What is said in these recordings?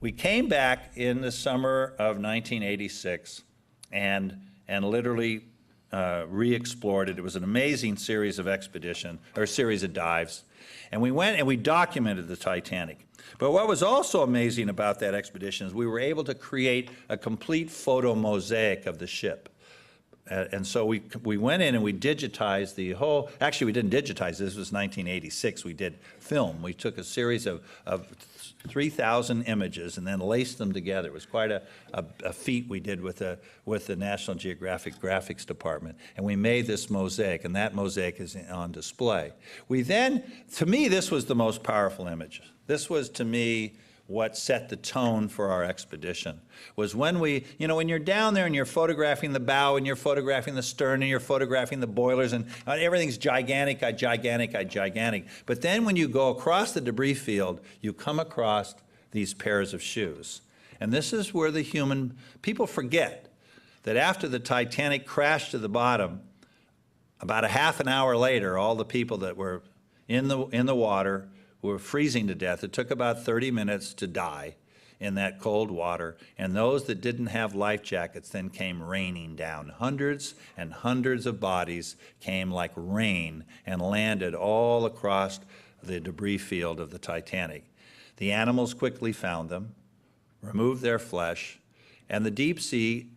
We came back in the summer of 1986 and literally re-explored it. It was an amazing series of expedition, or series of dives. And we went and we documented the Titanic. But what was also amazing about that expedition is we were able to create a complete photo mosaic of the ship. And so we went in and we digitized the whole, actually we didn't digitize, this was 1986, we did film. We took a series of 3,000 images and then laced them together. It was quite a feat we did with the National Geographic Graphics Department. And we made this mosaic, and that mosaic is on display. We then, to me, this was the most powerful image. This was, to me, what set the tone for our expedition, was when we, when you're down there and you're photographing the bow and you're photographing the stern and you're photographing the boilers and everything's gigantic. But then when you go across the debris field, you come across these pairs of shoes. And this is where people forget that after the Titanic crashed to the bottom, about a half an hour later, all the people that were in the water were freezing to death. It took about 30 minutes to die in that cold water, and those that didn't have life jackets then came raining down. Hundreds and hundreds of bodies came like rain and landed all across the debris field of the Titanic. The animals quickly found them, removed their flesh, and the deep sea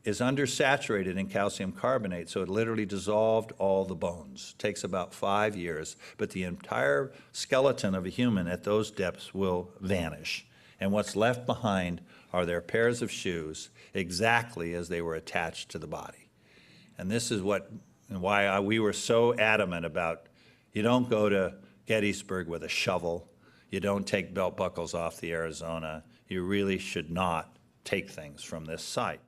is undersaturated in calcium carbonate, so it literally dissolved all the bones. It takes about 5 years, but the entire skeleton of a human at those depths will vanish. And what's left behind are their pairs of shoes, exactly as they were attached to the body. And this is why we were so adamant about, you don't go to Gettysburg with a shovel, you don't take belt buckles off the Arizona, you really should not take things from this site.